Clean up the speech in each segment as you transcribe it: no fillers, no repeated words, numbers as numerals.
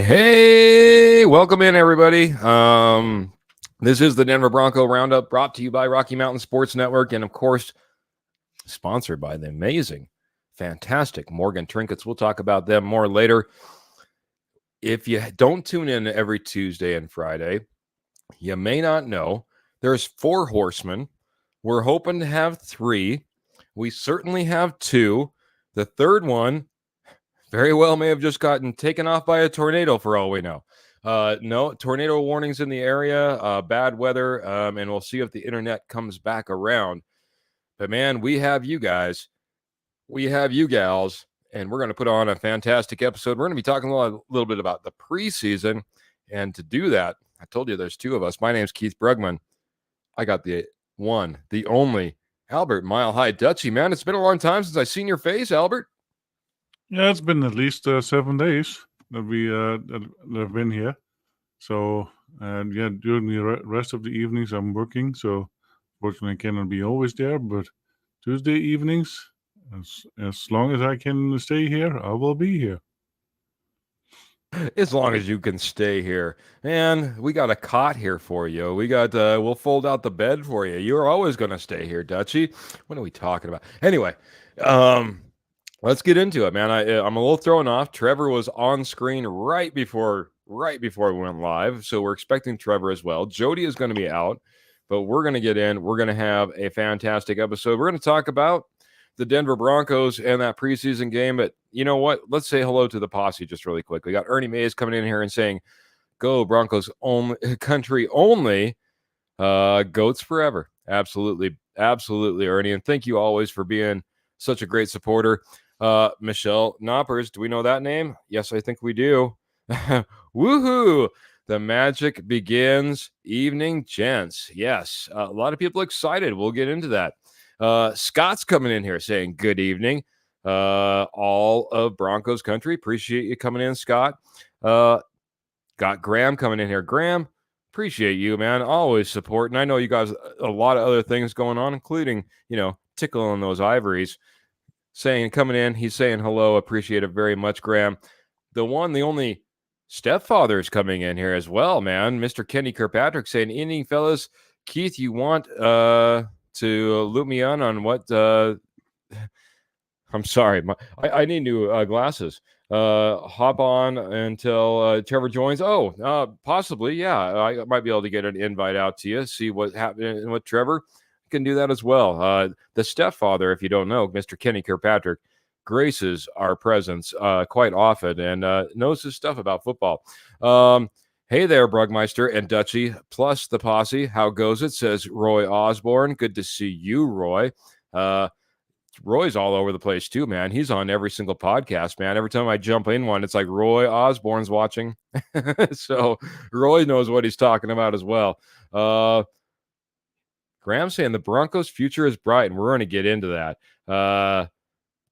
Hey, welcome in, everybody. This is the Denver Bronco Roundup, brought to you by Rocky Mountain Sports Network, and of course, sponsored by the amazing, fantastic Morgan Trinkets. We'll talk about them more later. If you don't tune in every Tuesday and Friday, you may not know there's 4 horsemen. We're hoping to have 3. We certainly have 2. The third one very well may have just gotten taken off by a tornado for all we know. No, tornado warnings in the area, bad weather, and we'll see if the internet comes back around. But man, we have you guys, we have you gals, and we're going to put on a fantastic episode. We're going to be talking a little bit about the preseason, and to do that, I told you there's 2 of us. My name's Keith Brugman. I got the one, the only, Albert Mile High Dutchie. Man, it's been a long time since I've seen your face, Albert. Yeah, it's been at least 7 days that I've been here. So, during the rest of the evenings, I'm working. So, fortunately, I cannot be always there. But Tuesday evenings, as long as I can stay here, I will be here. As long as you can stay here. And we got a cot here for you. We got, we'll fold out the bed for you. You're always going to stay here, Dutchie. What are we talking about? Anyway, let's get into it, man. I'm a little thrown off. Trevor was on screen right before we went live, so we're expecting Trevor as well. Jody is going to be out, but we're going to get in. We're going to have a fantastic episode. We're going to talk about the Denver Broncos and that preseason game. But you know what? Let's say hello to the posse just really quick. We got Ernie Mays coming in here and saying, "Go Broncos only, country only, goats forever." Absolutely, Ernie, and thank you always for being such a great supporter. Michelle Knoppers, do we know that name? Yes, I think we do. Woohoo! The magic begins. Evening, gents. Yes, a lot of people excited. We'll get into that. Scott's coming in here saying good evening. All of Broncos country. Appreciate you coming in, Scott. Got Graham coming in here. Graham, appreciate you, man. Always supporting. I know you guys a lot of other things going on, including, tickling those ivories. Coming in, he's saying hello. Appreciate it very much, Graham. The one, the only stepfather is coming in here as well, man. Mr. Kenny Kirkpatrick saying, "Evening, fellas. Keith, you want to loop me on what?" I'm sorry, I need new glasses. Hop on until Trevor joins. Possibly, yeah. I might be able to get an invite out to you. See what happened with Trevor. Can do that as well. The stepfather, if you don't know, Mr. Kenny Kirkpatrick, graces our presence quite often and knows his stuff about football. Hey there, Brugmeister and Dutchie, plus the posse. How goes it? Says Roy Osborne. Good to see you, Roy. Roy's all over the place too, man. He's on every single podcast, man. Every time I jump in one, it's like Roy Osborne's watching. So Roy knows what he's talking about as well. Graham saying the Broncos' future is bright, and we're going to get into that.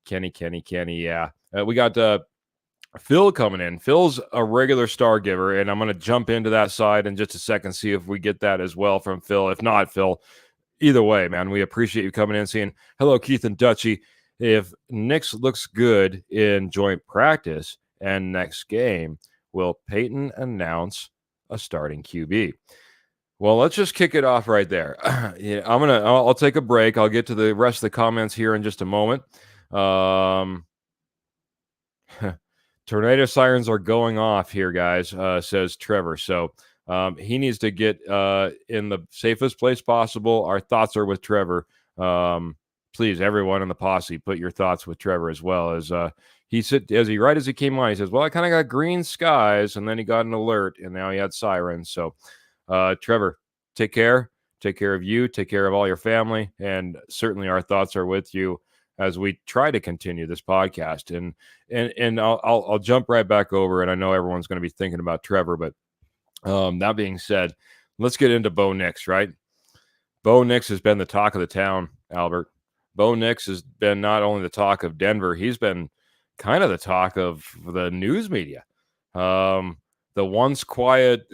Kenny, yeah. We got Phil coming in. Phil's a regular star giver, and I'm going to jump into that side in just a second, see if we get that as well from Phil. If not, Phil, either way, man, we appreciate you coming in and saying, hello, Keith and Dutchie. If Nix looks good in joint practice and next game, will Peyton announce a starting QB? Well, let's just kick it off right there. I'll take a break. I'll get to the rest of the comments here in just a moment. Tornado sirens are going off here, guys, says Trevor. So He needs to get in the safest place possible. Our thoughts are with Trevor. Please, everyone in the posse, put your thoughts with Trevor as well. As right as he came on, he says, "Well, I kind of got green skies," and then he got an alert, and now he had sirens. So, Trevor, take care. Take care of you. Take care of all your family, and certainly our thoughts are with you as we try to continue this podcast. And I'll jump right back over. And I know everyone's going to be thinking about Trevor, but that being said, let's get into Bo Nix, right? Bo Nix has been the talk of the town, Albert. Bo Nix has been not only the talk of Denver, he's been kind of the talk of the news media. The once quiet,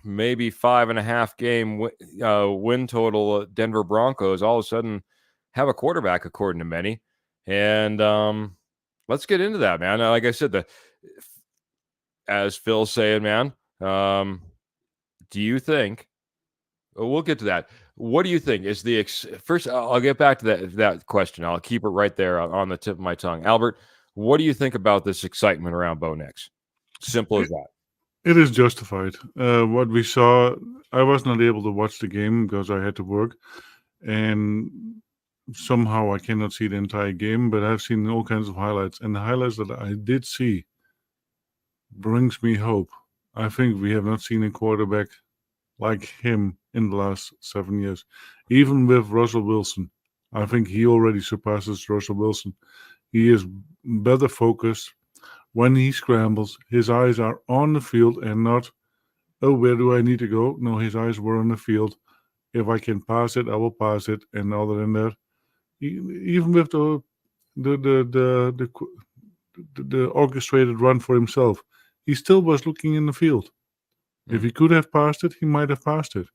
maybe 5.5 game win total Denver Broncos all of a sudden have a quarterback, according to many. And let's get into that, man. Like I said, as Phil's saying, man, do you think we'll get to that? What do you think is the first? I'll get back to that question. I'll keep it right there on the tip of my tongue. Albert, what do you think about this excitement around Bo Nix? Simple as that. It is justified. What we saw, I was not able to watch the game because I had to work, and somehow I cannot see the entire game, but I've seen all kinds of highlights, and the highlights that I did see brings me hope. I think we have not seen a quarterback like him in the last 7 years. Even with Russell Wilson, I think he already surpasses Russell Wilson. He is better focused. When he scrambles, his eyes are on the field and not, oh, where do I need to go? No, his eyes were on the field. If I can pass it, I will pass it. And other than that, even with the orchestrated run for himself, he still was looking in the field. If he could have passed it, he might have passed it.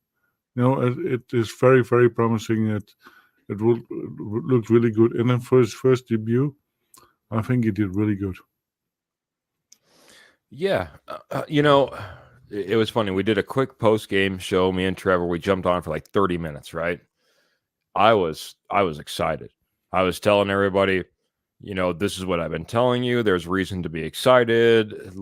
It is very, very promising. It looked really good. And then for his first debut, I think he did really good. Yeah. It was funny. We did a quick post-game show, me and Trevor. We jumped on for like 30 minutes, right? I was excited. I was telling everybody, this is what I've been telling you. There's reason to be excited.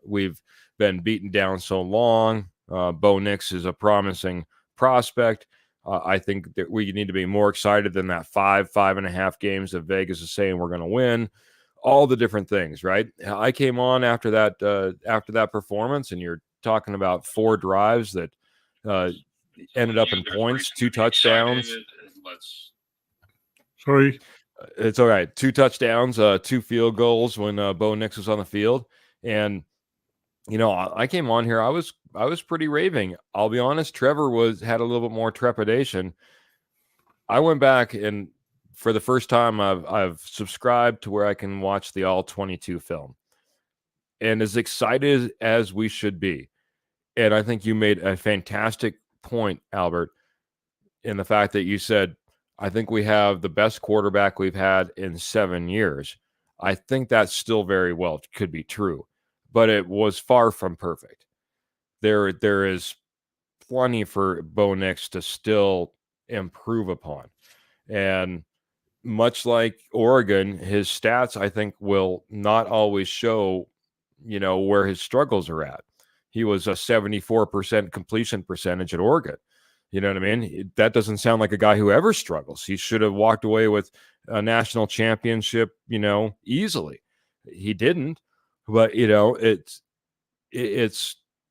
We've been beaten down so long. Bo Nix is a promising prospect. I think that we need to be more excited than that 5.5 games that Vegas is saying we're going to win. All the different things, right? I came on after that performance, and you're talking about 4 drives that ended up in points, 2 touchdowns. Sorry. It's all right. 2 touchdowns, 2 field goals when Bo Nix was on the field. And, I came on here. I was pretty raving. I'll be honest. Trevor had a little bit more trepidation. I went back, and for the first time, I've subscribed to where I can watch the all 22 film. And as excited as we should be, and I think you made a fantastic point, Albert, in the fact that you said, I think we have the best quarterback we've had in 7 years. I think that still very well could be true, but it was far from perfect. There is plenty for Bo Nix to still improve upon. And much like Oregon, his stats, I think, will not always show, where his struggles are at. He was a 74% completion percentage at Oregon. You know what I mean? That doesn't sound like a guy who ever struggles. He should have walked away with a national championship, easily. He didn't, but it's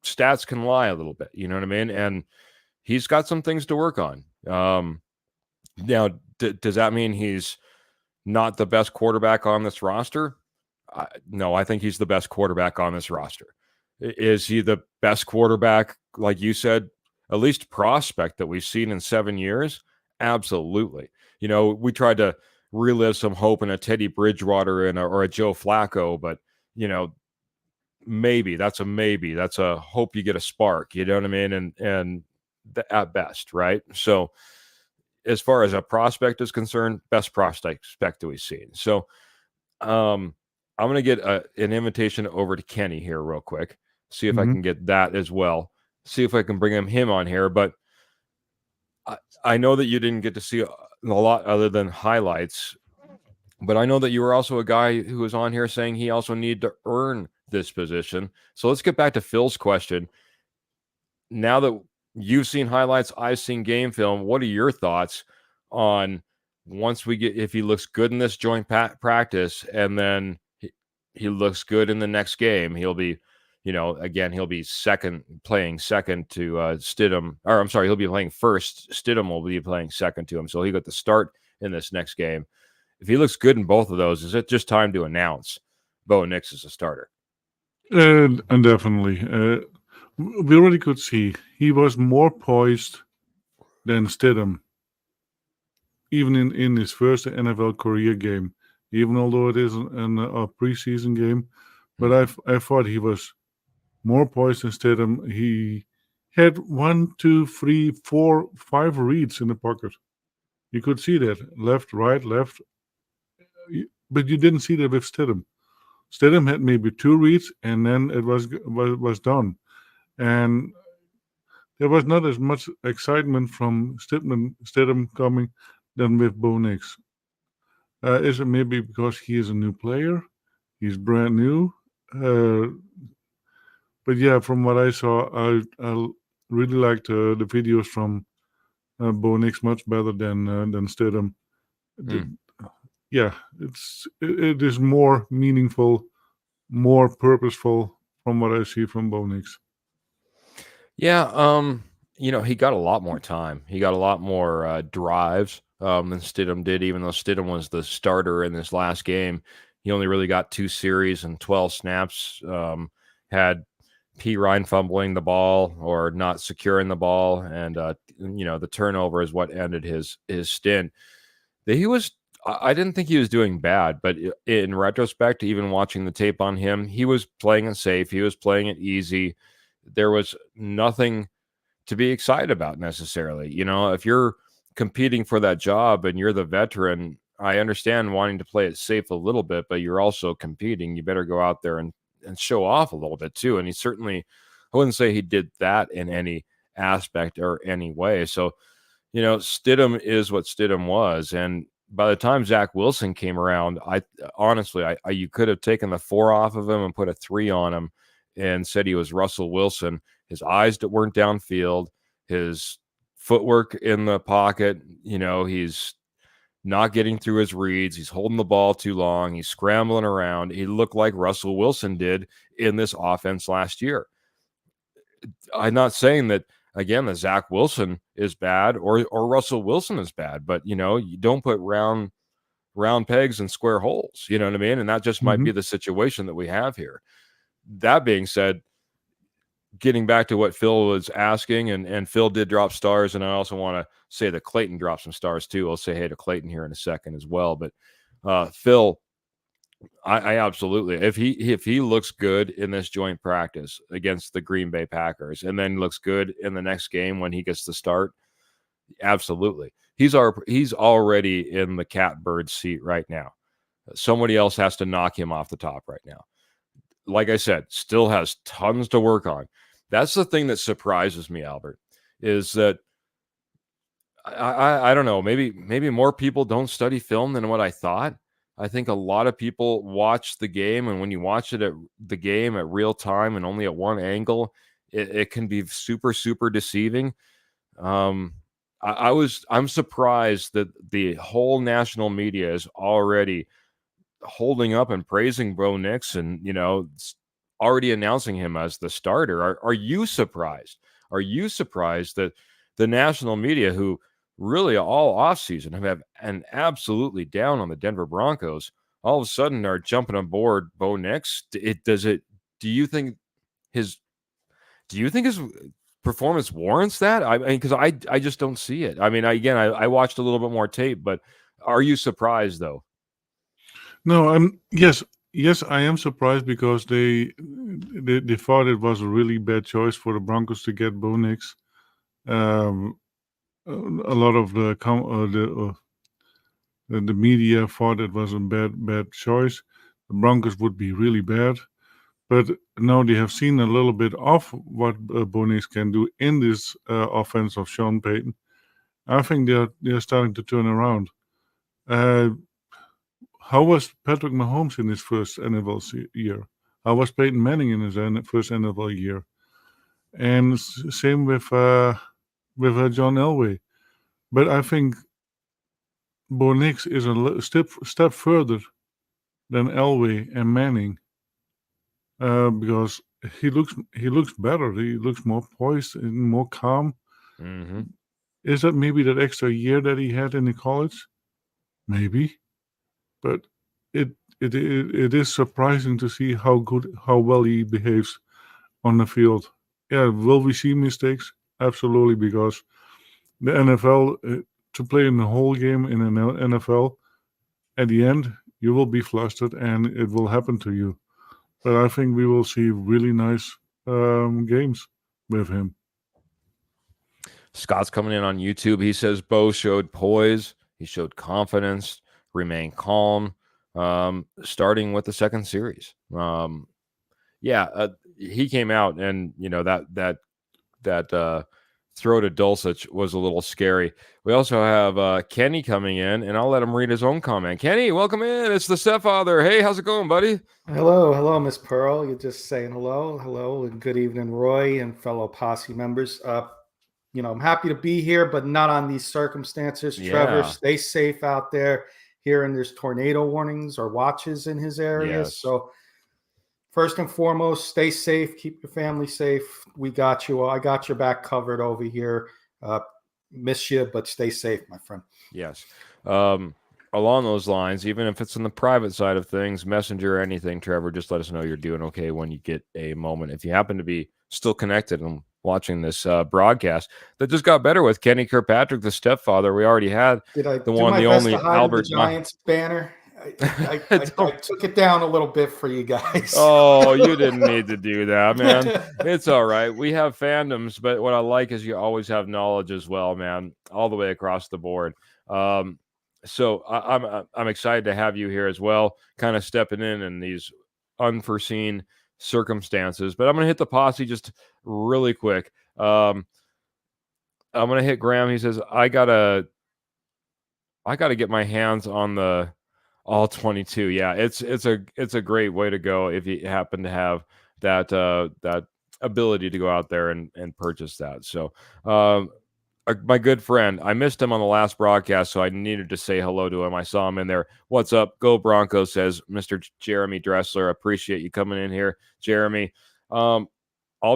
stats can lie a little bit. You know what I mean? And he's got some things to work on. Now, does that mean he's not the best quarterback on this roster? No, I think he's the best quarterback on this roster. Is he the best quarterback, like you said, at least prospect that we've seen in 7 years? Absolutely. We tried to relive some hope in a Teddy Bridgewater or a Joe Flacco, but, maybe that's a hope you get a spark, you know what I mean? And at best, right? So as far as a prospect is concerned, best prospect that we've seen. So I'm going to get an invitation over to Kenny here real quick, see if I can get that as well, see if I can bring him on here. But I know that you didn't get to see a lot other than highlights, but I know that you were also a guy who was on here saying he also needed to earn this position. So let's get back to Phil's question. Now that you've seen highlights, I've seen game film, what are your thoughts on once we get, if he looks good in this joint practice and then he looks good in the next game, he'll be, again, he'll be playing second to Stidham, or I'm sorry, he'll be playing first. Stidham will be playing second to him. So he got the start in this next game. If he looks good in both of those, is it just time to announce Bo Nix as a starter? And definitely. We already could see he was more poised than Stidham, even in his first NFL career game, even although it is a preseason game. But I thought he was more poised than Stidham. He had 1, 2, 3, 4, 5 reads in the pocket. You could see that left, right, left, but you didn't see that with Stidham. Stidham had maybe 2 reads, and then it was done. And there was not as much excitement from Stidham coming than with Bo Nix. Is it maybe because he is a new player? He's brand new. But yeah, from what I saw, I really liked the videos from Bo Nix much better than Stidham. Yeah, it is more meaningful, more purposeful from what I see from Bo Nix. Yeah, he got a lot more time. He got a lot more drives than Stidham did, even though Stidham was the starter in this last game. He only really got 2 series and 12 snaps. Had P. Ryan fumbling the ball or not securing the ball, and the turnover is what ended his stint. I didn't think he was doing bad, but in retrospect, even watching the tape on him, he was playing it safe. He was playing it easy. There was nothing to be excited about necessarily. If you're competing for that job and you're the veteran, I understand wanting to play it safe a little bit, but you're also competing. You better go out there and show off a little bit too. And he certainly, I wouldn't say he did that in any aspect or any way. So, Stidham is what Stidham was. And by the time Zach Wilson came around, I honestly, you could have taken the 4 off of him and put a 3 on him and said he was Russell Wilson. His eyes that weren't downfield, his footwork in the pocket, he's not getting through his reads. He's holding the ball too long. He's scrambling around. He looked like Russell Wilson did in this offense last year. I'm not saying that, again, that Zach Wilson is bad or Russell Wilson is bad, but, you don't put round pegs in square holes. You know what I mean? And that just might be the situation that we have here. That being said, getting back to what Phil was asking, and Phil did drop stars, and I also want to say that Clayton dropped some stars too. I'll say hey to Clayton here in a second as well. But Phil, I absolutely, if he looks good in this joint practice against the Green Bay Packers, and then looks good in the next game when he gets the start, absolutely, he's already in the catbird seat right now. Somebody else has to knock him off the top right now. Like I said, still has tons to work on. That's the thing that surprises me, Albert, is that I don't know, maybe more people don't study film than what I thought. I think a lot of people watch the game, and when you watch it at the game at real time and only at one angle, it can be super, super deceiving. I'm surprised that the whole national media is already holding up and praising Bo Nix and, already announcing him as the starter. Are you surprised? Are you surprised that the national media, who really all offseason have an absolutely down on the Denver Broncos, all of a sudden are jumping on board Bo Nix? Do you think his performance warrants that? I mean, because I just don't see it. I mean, I watched a little bit more tape, but are you surprised though? No, yes, I am surprised because they thought it was a really bad choice for the Broncos to get Bo Nix. A lot of the media thought it was a bad choice. The Broncos would be really bad, but now they have seen a little bit of what Bo Nix can do in this offense of Sean Payton. I think they're starting to turn around. How was Patrick Mahomes in his first NFL year? How was Peyton Manning in his first NFL year? And same with John Elway. But I think Bo Nix is a step further than Elway and Manning because he looks better. He looks more poised and more calm. Mm-hmm. Is that maybe that extra year that he had in the college? Maybe, but it it is surprising to see how well he behaves on the field. Yeah, will we see mistakes? Absolutely, because the NFL to play in the whole game in an NFL at the end you will be flustered and it will happen to you. But I think we will see really nice games with him. Scott's coming in on YouTube. He says Bo showed poise, he showed confidence, remained calm, starting with the second series. He came out and that throw to Dulcich was a little scary. We also have Kenny coming in, and I'll let him read his own comment. Kenny, welcome in. It's the stepfather. Hey, how's it going, buddy? Hello, Miss Pearl. You're just saying hello, and good evening, Roy and fellow posse members. I'm happy to be here, but not on these circumstances. Yeah. Trevor, stay safe out there. Hearing there's tornado warnings or watches in his area. Yes. So first and foremost, stay safe. Keep your family safe. We got you. I got your back covered over here. Miss you, but stay safe, my friend. Yes. Along those lines, even if it's in the private side of things, messenger or anything, Trevor, just let us know you're doing okay when you get a moment. If you happen to be still connected and watching this broadcast that just got better with Kenny Kirkpatrick, the stepfather, we already had the only Albert the Giants banner. I took it down a little bit for you guys. Oh, you didn't need to do that, man. It's all right. We have fandoms, but what I like is you always have knowledge as well, man, all the way across the board. So I'm excited to have you here as well, kind of stepping in these unforeseen circumstances. But I'm going to hit the posse just really quick. I'm going to hit Graham. He says, I gotta get my hands on the all 22. Yeah, it's a great way to go if you happen to have that ability to go out there and purchase that. So my good friend, I missed him on the last broadcast, so I needed to say hello to him. I saw him in there. What's up? Go Broncos, says Mr. Jeremy Dressler. Appreciate you coming in here, Jeremy. I'll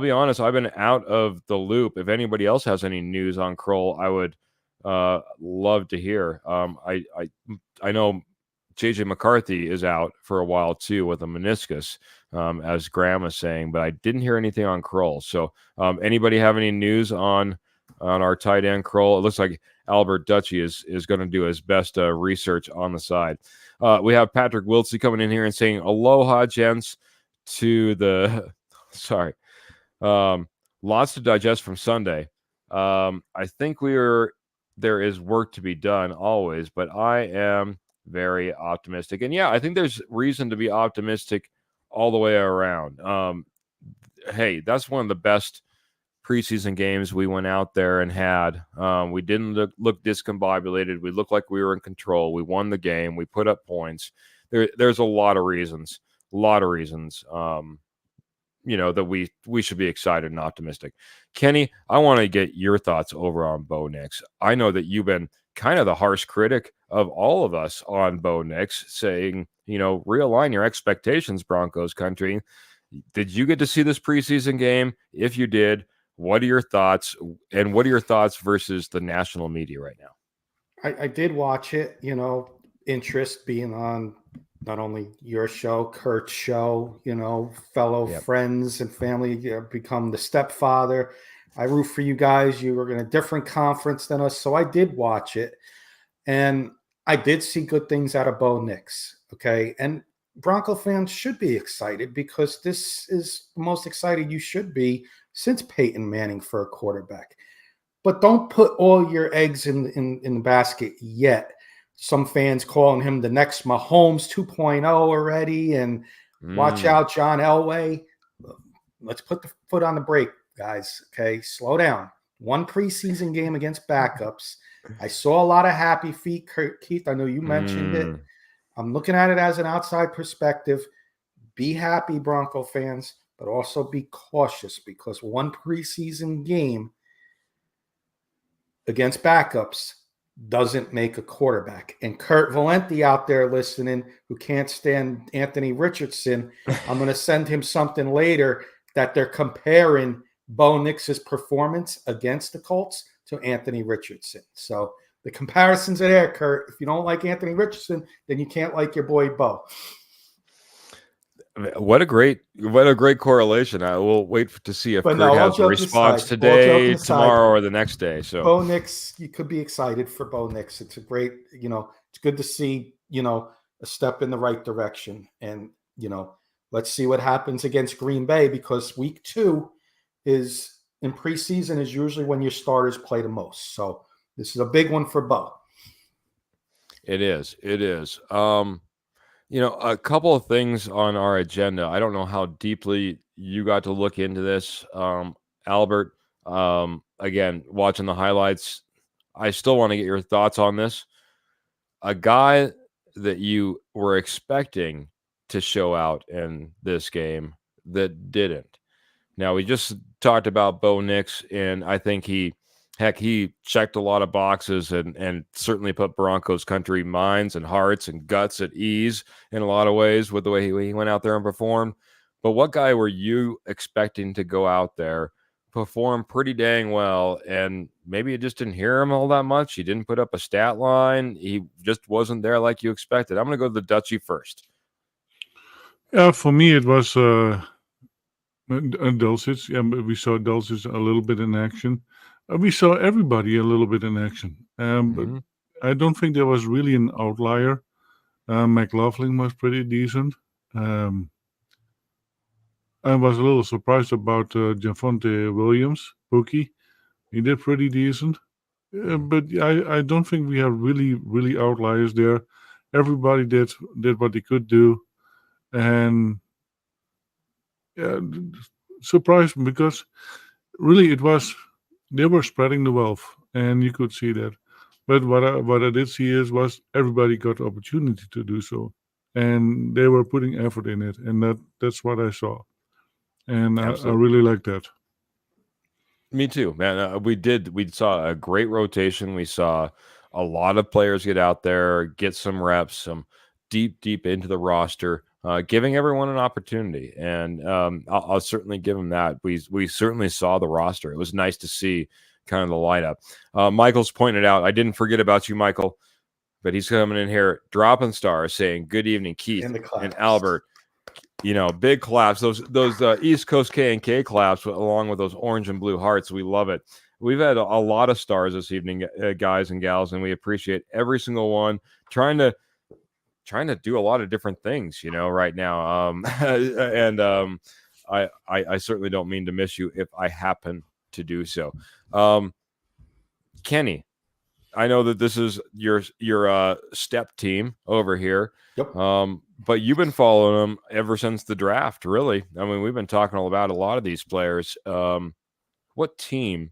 be honest, I've been out of the loop. If anybody else has any news on Kroll, I would love to hear. I know JJ McCarthy is out for a while too with a meniscus, as Graham is saying, but I didn't hear anything on Kroll. So anybody have any news on our tight end Kroll? It looks like Albert Dutchy is going to do his best research on the side. We have Patrick Wiltsey coming in here and saying aloha, gents, to the sorry. Lots to digest from Sunday. I think there is work to be done always, but I am very optimistic. And yeah, I think there's reason to be optimistic all the way around. Hey, that's one of the best preseason games we went out there and had. We didn't look discombobulated. We looked like we were in control. We won the game. We put up points. There's a lot of reasons. That we should be excited and optimistic. Kenny, I want to get your thoughts over on Bo Nix. I know that you've been kind of the harsh critic of all of us on Bo Nix, saying, realign your expectations, Broncos country. Did you get to see this preseason game? If you did, what are your thoughts? And what are your thoughts versus the national media right now? I did watch it, interest being on not only your show, Kurt's show, fellow friends and family, become the stepfather. I root for you guys. You were in a different conference than us, so I did watch it. And I did see good things out of Bo Nix, okay? And Bronco fans should be excited because this is the most excited you should be since Peyton Manning for a quarterback. But don't put all your eggs in the basket yet. Some fans calling him the next Mahomes 2.0 already, and watch out, John Elway. Let's put the foot on the brake, guys, okay? Slow down. One preseason game against backups. I saw a lot of happy feet, Keith. I know you mentioned it. I'm looking at it as an outside perspective. be happy, Bronco fans, but also be cautious, because one preseason game against backups doesn't make a quarterback. And Kurt Valenti out there listening, who can't stand Anthony Richardson, I'm going to send him something later that they're comparing Bo Nix's performance against the Colts to Anthony Richardson. So the comparisons are there, Kurt. If you don't like Anthony Richardson, then you can't like your boy Bo. What a great correlation. I will wait to see if Kurt has a response today, tomorrow, or the next day. So Bo Nix, you could be excited for Bo Nix. It's a great, it's good to see, a step in the right direction. And, let's see what happens against Green Bay, because week 2 is in preseason is usually when your starters play the most. So this is a big one for Bo. It is. A couple of things on our agenda. I don't know how deeply you got to look into this, Albert. Again, watching the highlights, I still want to get your thoughts on this. A guy that you were expecting to show out in this game that didn't. Now, we just talked about Bo Nix, and I think he checked a lot of boxes and certainly put Broncos country minds and hearts and guts at ease in a lot of ways with the way he went out there and performed. But what guy were you expecting to go out there, perform pretty dang well, and maybe you just didn't hear him all that much? He didn't put up a stat line. He just wasn't there like you expected. I'm going to go to the Dutchie first. Yeah, for me, it was Dulcich. Yeah, we saw Dulcich a little bit in action. We saw everybody a little bit in action. But I don't think there was really an outlier. McLaughlin was pretty decent. I was a little surprised about Javonte Williams, Pookie. He did pretty decent. But I don't think we have really outliers there. Everybody did what they could do. And surprised me, because really they were spreading the wealth, and you could see that. But what I did see was everybody got the opportunity to do so, and they were putting effort in it, and that's what I saw, and I really like that. Me too, man. We saw a great rotation. We saw a lot of players get out there, get some reps, some deep into the roster, giving everyone an opportunity. And I'll certainly give them that. We certainly saw the roster. It was nice to see kind of the lineup. Michael's pointed out, I didn't forget about you, Michael, but he's coming in here dropping stars, saying good evening, Keith and Albert. Big claps, those East Coast K&K claps along with those orange and blue hearts. We love it. We've had a lot of stars this evening, guys and gals, and we appreciate every single one. Trying to do a lot of different things, right now. I certainly don't mean to miss you if I happen to do so. Kenny, I know that this is your step team over here. Yep. But you've been following them ever since the draft, really. I mean, we've been talking about a lot of these players. What player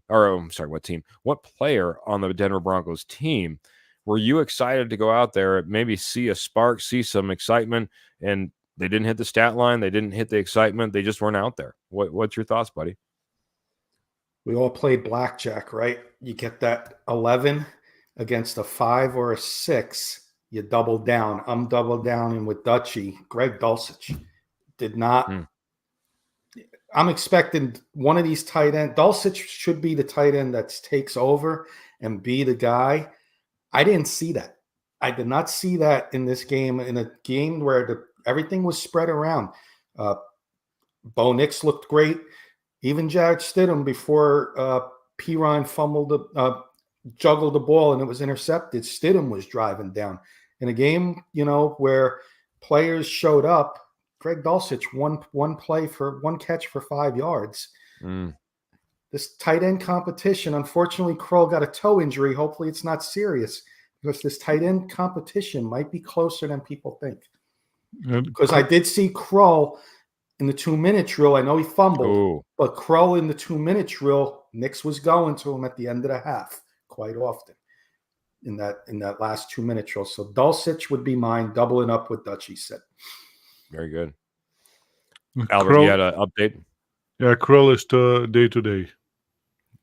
on the Denver Broncos team were you excited to go out there, maybe see a spark, see some excitement, and they didn't hit the stat line, they didn't hit the excitement, they just weren't out there? What's your thoughts, buddy? We all played blackjack, right? You get that 11 against a 5 or a 6. You double down. I'm double downing with Dutchie. Greg Dulcich did not. I'm expecting one of these tight end. Dulcich should be the tight end that takes over and be the guy. I didn't see that. I did not see that in this game, in a game where everything was spread around. Bo Nix looked great. Even Jared Stidham, before Perine juggled the ball and it was intercepted, Stidham was driving down. In a game, where players showed up, Greg Dulcich one catch for 5 yards. This tight end competition, unfortunately, Kroll got a toe injury. Hopefully it's not serious, because this tight end competition might be closer than people think. Because I did see Kroll in the 2-minute drill. I know he fumbled, but Kroll in the 2-minute drill, Nix was going to him at the end of the half quite often in that last 2-minute drill. So Dulcich would be mine, doubling up with Dutchie said. Very good. Albert, you had an update? Yeah, Krell is day to day.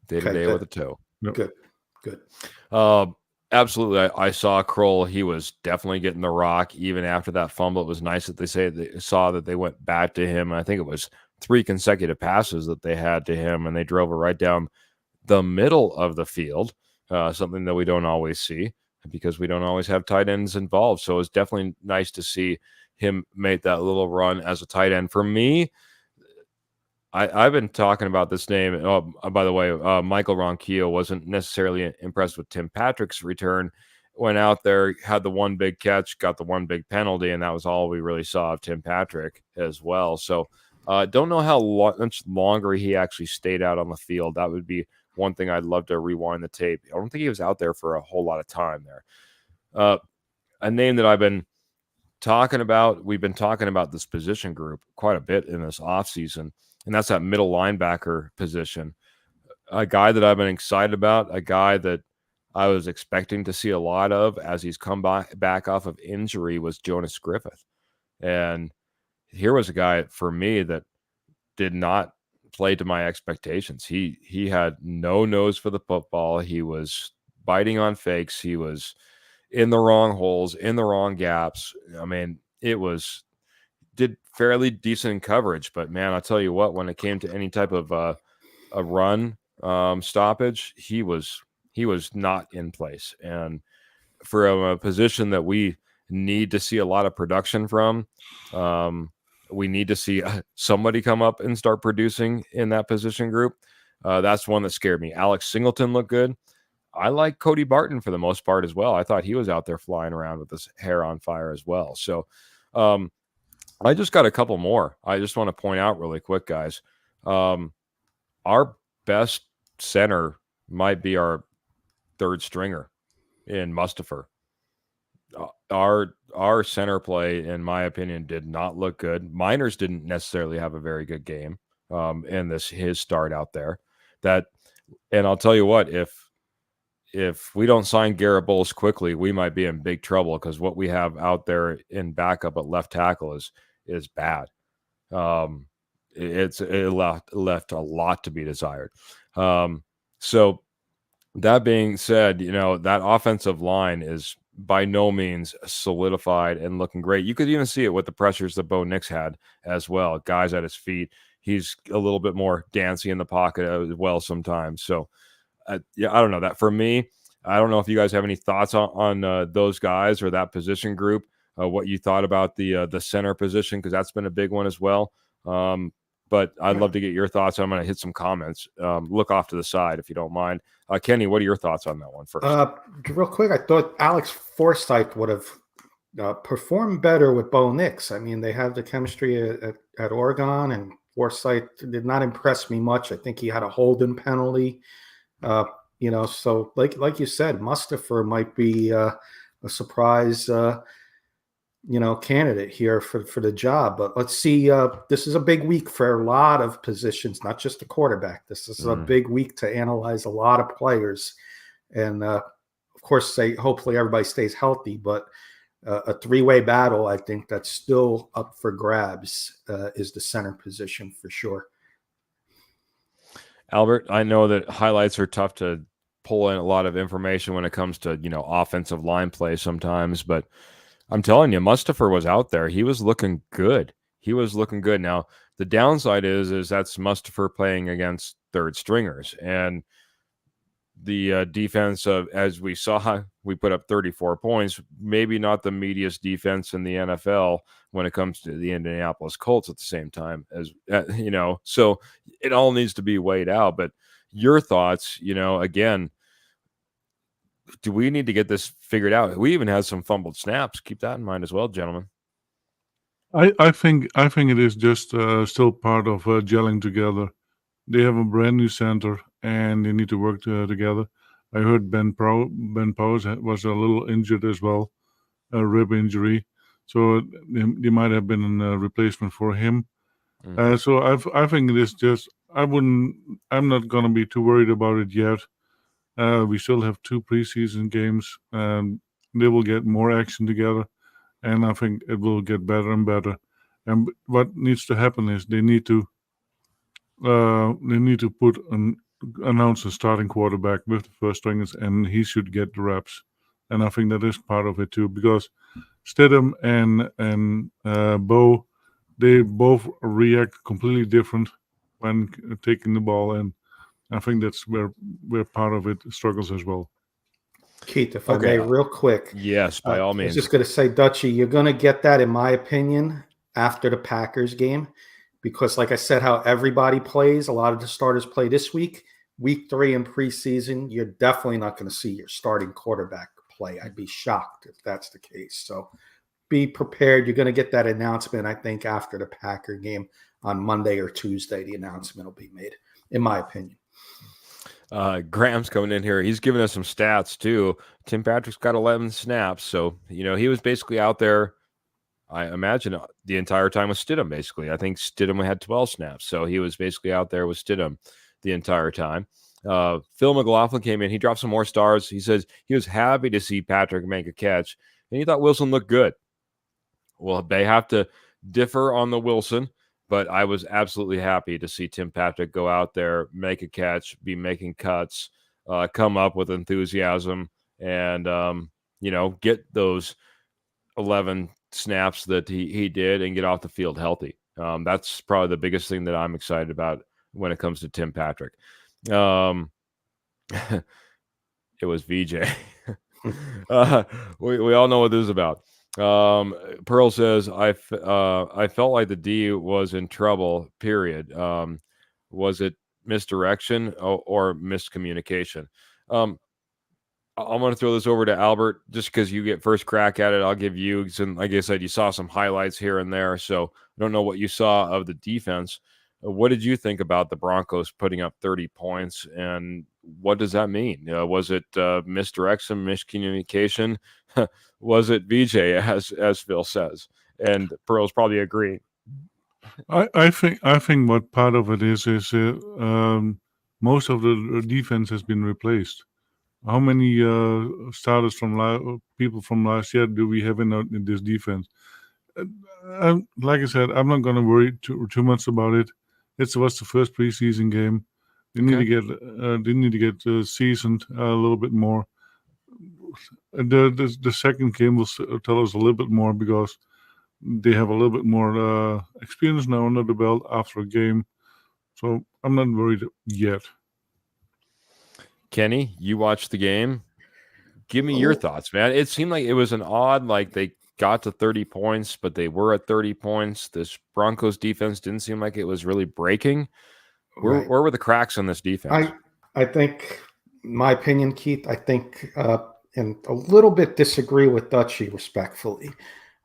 Day to day with a toe. Good. Absolutely. I saw Kroll. He was definitely getting the rock even after that fumble. It was nice that they saw that they went back to him. I think it was 3 consecutive passes that they had to him, and they drove it right down the middle of the field, something that we don't always see because we don't always have tight ends involved. So it's definitely nice to see him make that little run as a tight end. For me, I've been talking about this name. Oh, by the way, Michael Ronquillo wasn't necessarily impressed with Tim Patrick's return. Went out there, had the one big catch, got the one big penalty, and that was all we really saw of Tim Patrick as well. So don't know how much longer he actually stayed out on the field. That would be one thing I'd love to rewind the tape. I don't think he was out there for a whole lot of time there. A name that I've been talking about, we've been talking about this position group quite a bit in this offseason, and that's that middle linebacker position. A guy that I've been excited about, a guy that I was expecting to see a lot of as he's come back off of injury was Jonas Griffith. And here was a guy for me that did not play to my expectations. He had no nose for the football. He was biting on fakes. He was in the wrong holes, in the wrong gaps. I mean, did fairly decent in coverage, but man, I'll tell you what, when it came to any type of a run stoppage, he was not in place. And for a position that we need to see a lot of production from, we need to see somebody come up and start producing in that position group. That's one that scared me. Alex Singleton looked good. I like Cody Barton for the most part as well. I thought he was out there flying around with his hair on fire as well. So I just got a couple more. I just want to point out really quick, guys. Our best center might be our third stringer in Mustafa. Our center play, in my opinion, did not look good. Miners didn't necessarily have a very good game in his start out there. And I'll tell you what, if we don't sign Garrett Bowles quickly, we might be in big trouble because what we have out there in backup at left tackle is bad. It left a lot to be desired. So that being said, that offensive line is by no means solidified and looking great. You could even see it with the pressures that Bo Nix had as well. Guys at his feet. He's a little bit more dancy in the pocket as well sometimes. So yeah, I don't know that for me. I don't know if you guys have any thoughts on those guys or that position group. What you thought about the center position, because that's been a big one as well. But I'd love to get your thoughts. I'm going to hit some comments. Look off to the side if you don't mind. Kenny, what are your thoughts on that one first? Real quick, I thought Alex Forsythe would have performed better with Bo Nix. I mean, they have the chemistry at Oregon, and Forsythe did not impress me much. I think he had a holding penalty. So like you said, Mustafa might be a surprise candidate here for the job. But let's see. This is a big week for a lot of positions, not just the quarterback. This is a big week to analyze a lot of players. And of course, hopefully everybody stays healthy. But a three-way battle, I think that's still up for grabs, is the center position for sure. Albert, I know that highlights are tough to pull in a lot of information when it comes to, offensive line play sometimes, but I'm telling you, Mustafa was out there. He was looking good. Now, the downside is that's Mustafa playing against third stringers, and the defense as we saw, we put up 34 points, maybe not the meatiest defense in the NFL when it comes to the Indianapolis Colts at the same time as, so it all needs to be weighed out. But your thoughts, again, do we need to get this figured out? We even had some fumbled snaps. Keep that in mind as well, gentlemen. I think it is just still part of gelling together. They have a brand new center, and they need to work together. I heard Ben Powers was a little injured as well, a rib injury, so they might have been a replacement for him. So I think it is just I'm not gonna be too worried about it yet. We still have 2 preseason games, and they will get more action together, and I think it will get better and better. And what needs to happen is they need to announce a starting quarterback with the first stringers, and he should get the reps. And I think that is part of it too, because Stidham and Bo, they both react completely different when taking the ball, and I think that's where part of it struggles as well. Keith, if I may, real quick. Yes, by all means. I was just going to say, Dutchie, you're going to get that, in my opinion, after the Packers game, because like I said, how everybody plays, a lot of the starters play this week. Week 3 in preseason, you're definitely not going to see your starting quarterback play. I'd be shocked if that's the case. So be prepared. You're going to get that announcement, I think, after the Packer game on Monday or Tuesday. The announcement will be made, in my opinion. Graham's coming in here. He's giving us some stats too. Tim Patrick's got 11 snaps. So, he was basically out there, I imagine, the entire time with Stidham, basically. I think Stidham had 12 snaps. So he was basically out there with Stidham the entire time. Phil McLaughlin came in. He dropped some more stars. He says he was happy to see Patrick make a catch, and he thought Wilson looked good. Well, they have to differ on the Wilson, but I was absolutely happy to see Tim Patrick go out there, make a catch, be making cuts, come up with enthusiasm, and, get those 11 snaps that he did and get off the field healthy. That's probably the biggest thing that I'm excited about when it comes to Tim Patrick. It was VJ. We all know what this is about. Pearl says, I felt like the D was in trouble, period. Was it misdirection or miscommunication? I'm going to throw this over to Albert just because you get first crack at it. I'll give you some, like I said, you saw some highlights here and there. So I don't know what you saw of the defense. What did you think about the Broncos putting up 30 points, and what does that mean? Was it misdirection, miscommunication? Was it VJ, as Phil says? And Pearl's probably agreeing. I think what part of it is most of the defense has been replaced. How many starters from people from last year do we have in this defense? Like I said, I'm not going to worry too much about it. It was the first preseason game. They need to get seasoned a little bit more. The second game will tell us a little bit more because they have a little bit more experience now under the belt after a game. So I'm not worried yet. Kenny, you watched the game. Give me your thoughts, man. It seemed like it was an odd, like they got to 30 points, but they were at 30 points. This Broncos defense didn't seem like it was really breaking. Where were the cracks on this defense? I think, my opinion, Keith, I think, and a little bit disagree with Dutchie respectfully.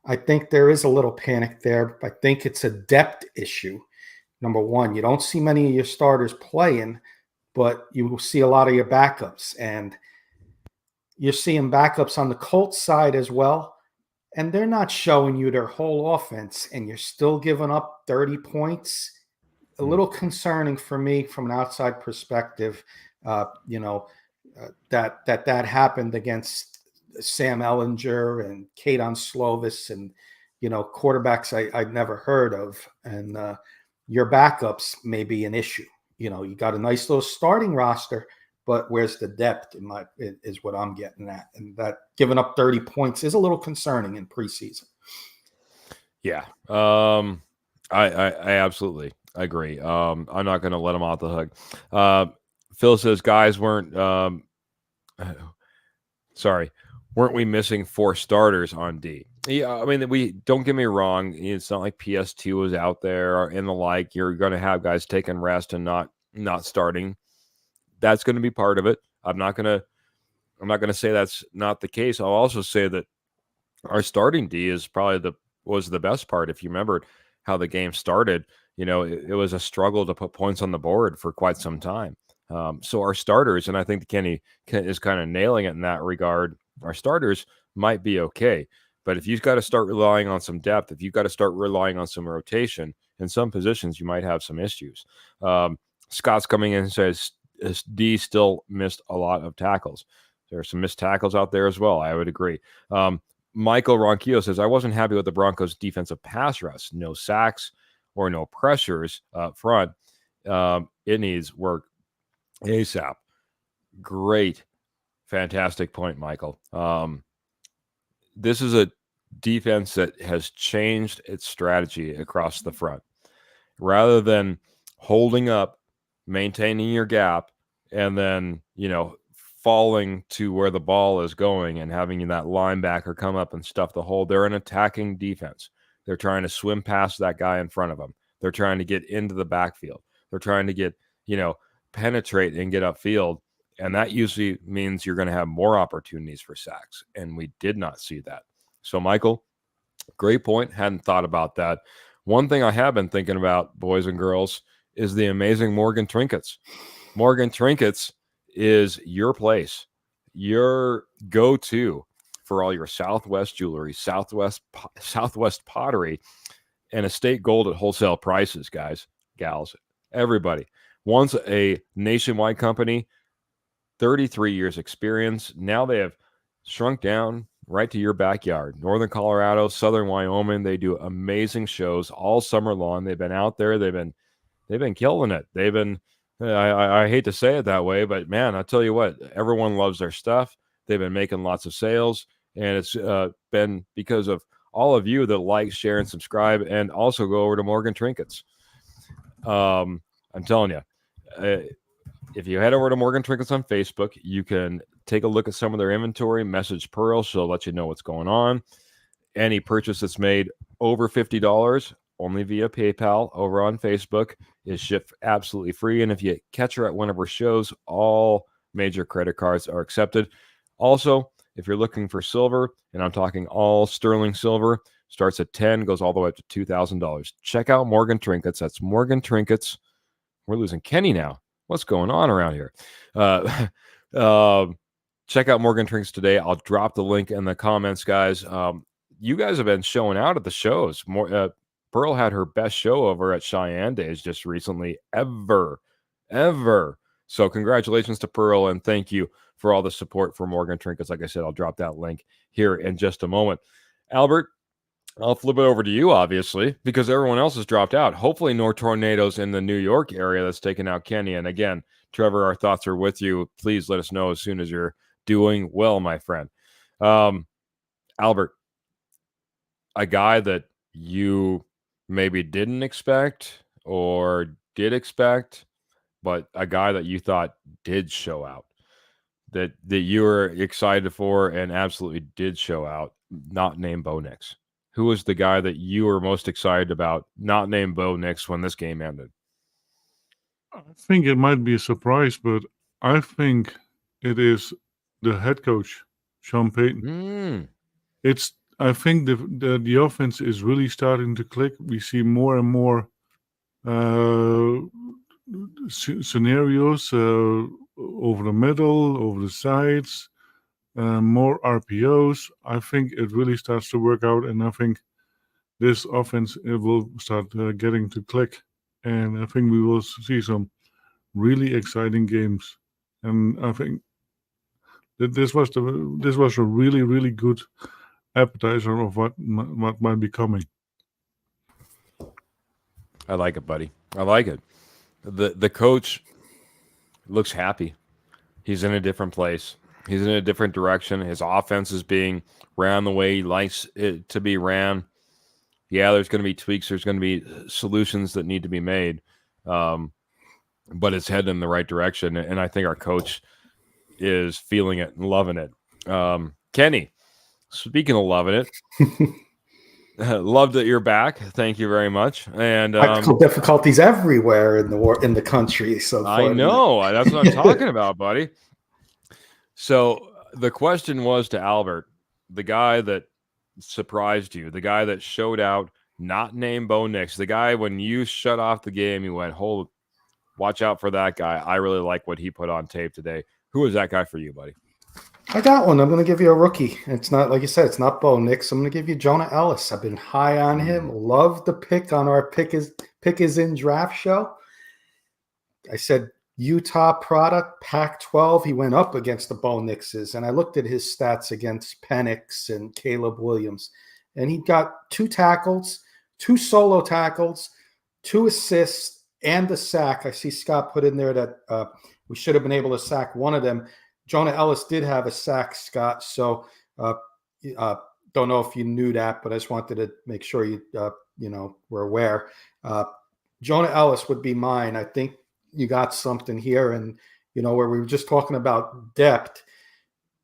I think there is a little panic there. I think it's a depth issue. Number one, you don't see many of your starters playing, but you will see a lot of your backups. And you're seeing backups on the Colts side as well. And they're not showing you their whole offense, and you're still giving up 30 points. A little concerning for me from an outside perspective, that happened against Sam Ellinger and Kadon Slovis and, quarterbacks I'd never heard of. And your backups may be an issue. You got a nice little starting roster, but where's the depth is what I'm getting at. And that giving up 30 points is a little concerning in preseason. Yeah. I absolutely agree. I'm not going to let them off the hook. Phil says guys weren't we missing 4 starters on D? Yeah, I mean, we don't get me wrong. It's not like PS2 was out there and the like. You're going to have guys taking rest and not starting. That's going to be part of it. I'm not going to say that's not the case. I'll also say that our starting D is probably was the best part. If you remember how the game started, it was a struggle to put points on the board for quite some time. So our starters, and I think Kenny is kind of nailing it in that regard, our starters might be okay. But if you've got to start relying on some depth, if you've got to start relying on some rotation, in some positions, you might have some issues. Scott's coming in and says D still missed a lot of tackles. There are some missed tackles out there as well. I would agree. Michael Ronquillo says, I wasn't happy with the Broncos' defensive pass rush. No sacks or no pressures up front. It needs work ASAP. Great. Fantastic point, Michael. This is a defense that has changed its strategy across the front. Rather than holding up, maintaining your gap, and then, falling to where the ball is going and having that linebacker come up and stuff the hole, they're an attacking defense. They're trying to swim past that guy in front of them. They're trying to get into the backfield. They're trying to get, penetrate and get upfield. And that usually means you're going to have more opportunities for sacks. And we did not see that. So, Michael, great point. Hadn't thought about that. One thing I have been thinking about, boys and girls, is the amazing Morgan Trinkets. Morgan Trinkets is your place, your go-to for all your Southwest jewelry, Southwest pottery, and estate gold at wholesale prices, guys, gals, everybody. Once a nationwide company, 33 years experience. Now they have shrunk down right to your backyard. Northern Colorado, Southern Wyoming. They do amazing shows all summer long. They've been out there. They've been killing it. They've been, I hate to say it that way, but man, I'll tell you what, everyone loves their stuff. They've been making lots of sales, and it's been because of all of you that like, share, and subscribe, and also go over to Morgan Trinkets. I'm telling you, if you head over to Morgan Trinkets on Facebook, you can take a look at some of their inventory, message Pearl. She'll let you know what's going on. Any purchase that's made over $50, only via PayPal over on Facebook, is shipped absolutely free. And if you catch her at one of her shows, all major credit cards are accepted. Also, if you're looking for silver, and I'm talking all sterling silver, starts at $10, goes all the way up to $2,000. Check out Morgan Trinkets. That's Morgan Trinkets. We're losing Kenny now. What's going on around here? Check out Morgan Trinkets today. I'll drop the link in the comments, guys. You guys have been showing out at the shows. Pearl had her best show over at Cheyenne Days just recently ever. So congratulations to Pearl, and thank you for all the support for Morgan Trinkets. Like I said, I'll drop that link here in just a moment. Albert, I'll flip it over to you, obviously, because everyone else has dropped out. Hopefully no tornadoes in the New York area that's taken out Kenny. And again, Trevor, our thoughts are with you. Please let us know as soon as you're doing well, my friend. Albert, a guy that you maybe didn't expect or did expect, but a guy that you thought did show out, that you were excited for and absolutely did show out, not named Bo Nix. Who was the guy that you were most excited about, not named Bo Nix, when this game ended? I think it might be a surprise, but I think it is the head coach, Sean Payton. I think the offense is really starting to click. We see more and more scenarios over the middle, over the sides, more RPOs. I think it really starts to work out, and I think this offense, it will start getting to click, and I think we will see some really exciting games. And I think that this was a really, really good appetizer of what might be coming. I like it, buddy. I like it. The coach looks happy. He's in a different place. He's in a different direction. His offense is being ran the way he likes it to be ran. Yeah, there's going to be tweaks. There's going to be solutions that need to be made. But it's heading in the right direction. And I think our coach is feeling it and loving it. Kenny, speaking of loving it, love that you're back. Thank you very much. And technical difficulties everywhere in the country. So I know that's what I'm talking about, buddy. So the question was to Albert, the guy that surprised you, the guy that showed out, not named Bo Nix, the guy when you shut off the game, you went, watch out for that guy. I really like what he put on tape today. Who is that guy for you, buddy? I got one. I'm going to give you a rookie. It's not, like you said, it's not Bo Nix. I'm going to give you Jonah Ellis. I've been high on him. Love the pick on our pick is in draft show. I said Utah product, Pac-12. He went up against the Bo Nixes, and I looked at his stats against Penix and Caleb Williams, and he got 2 tackles, 2 solo tackles, 2 assists, and a sack. I see Scott put in there that we should have been able to sack one of them. Jonah Ellis did have a sack, Scott, so don't know if you knew that, but I just wanted to make sure you were aware. Jonah Ellis would be mine. I think you got something here, and where we were just talking about depth,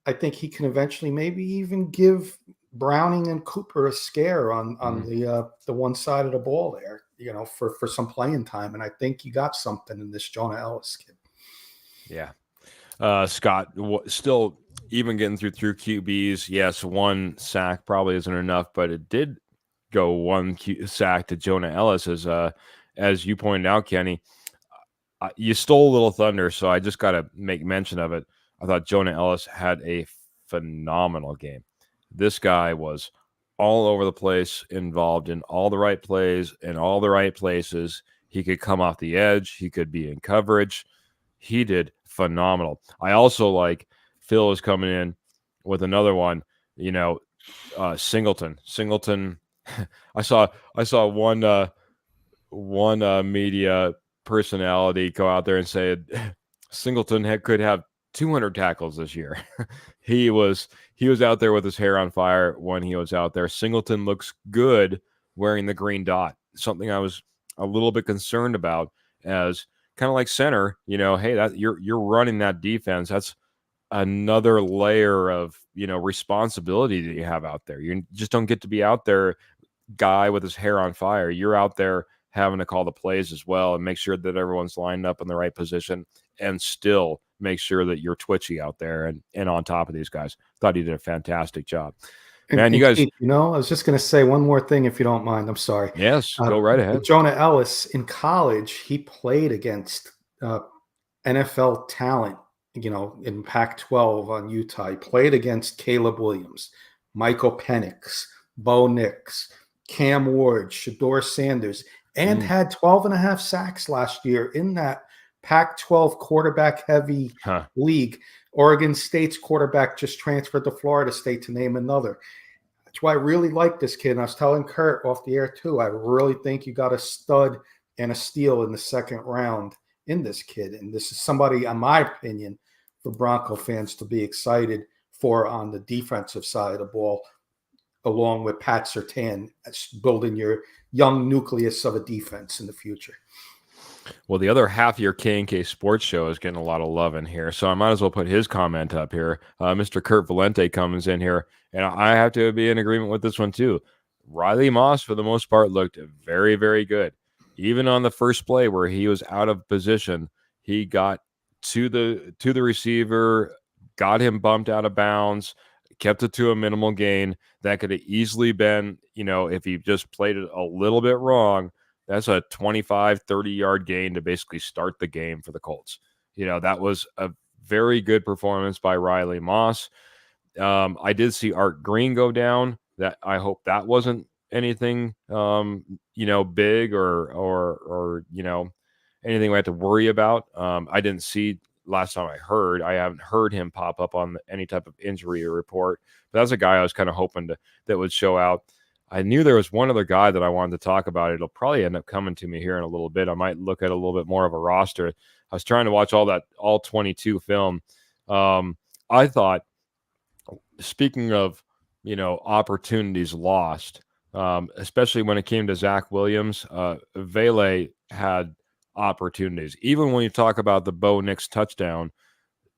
I think he can eventually maybe even give Browning and Cooper a scare on the one side of the ball there, for some playing time. And I think you got something in this Jonah Ellis kid. Yeah. Scott, still even getting through QBs. Yes, 1 sack probably isn't enough, but it did go 1 sack to Jonah Ellis, as you pointed out, Kenny. You stole a little thunder, so I just got to make mention of it. I thought Jonah Ellis had a phenomenal game. This guy was all over the place, involved in all the right plays in all the right places. He could come off the edge. He could be in coverage. He did phenomenal. I also like Phil is coming in with another one, Singleton. I saw one media personality go out there and say Singleton could have 200 tackles this year. he was out there with his hair on fire when he was out there. Singleton looks good wearing the green dot. Something I was a little bit concerned about, as kind of like center, hey, that you're running that defense. That's another layer of, responsibility that you have out there. You just don't get to be out there, guy with his hair on fire. You're out there having to call the plays as well and make sure that everyone's lined up in the right position, and still make sure that you're twitchy out there and on top of these guys. Thought he did a fantastic job. Man, you guys, I was just going to say one more thing, if you don't mind. I'm sorry. Yes, go right ahead. Jonah Ellis, in college, he played against NFL talent, in Pac-12 on Utah. He played against Caleb Williams, Michael Penix, Bo Nix, Cam Ward, Shador Sanders, and had 12.5 sacks last year in that Pac-12 quarterback-heavy league. Oregon State's quarterback just transferred to Florida State, to name another. That's why I really like this kid. And I was telling Kurt off the air, too, I really think you got a stud and a steal in the second round in this kid. And this is somebody, in my opinion, for Bronco fans to be excited for on the defensive side of the ball, along with Pat Surtain, building your young nucleus of a defense in the future. Well, the other half of your K&K Sports Show is getting a lot of love in here, so I might as well put his comment up here. Mr. Kurt Valente comes in here, and I have to be in agreement with this one too. Riley Moss, for the most part, looked very, very good. Even on the first play where he was out of position, he got to the receiver, got him bumped out of bounds, kept it to a minimal gain. That could have easily been, if he just played it a little bit wrong, that's a 25, 30-yard gain to basically start the game for the Colts. That was a very good performance by Riley Moss. I did see Art Green go down. That I hope that wasn't anything, big or anything we have to worry about. I didn't see last time I heard. I haven't heard him pop up on any type of injury report. But that's a guy I was kind of hoping that would show out. I knew there was one other guy that I wanted to talk about. It'll probably end up coming to me here in a little bit. I might look at a little bit more of a roster. I was trying to watch all 22 film. I thought, speaking of, opportunities lost, especially when it came to Zach Williams, Vele had opportunities. Even when you talk about the Bo Nix touchdown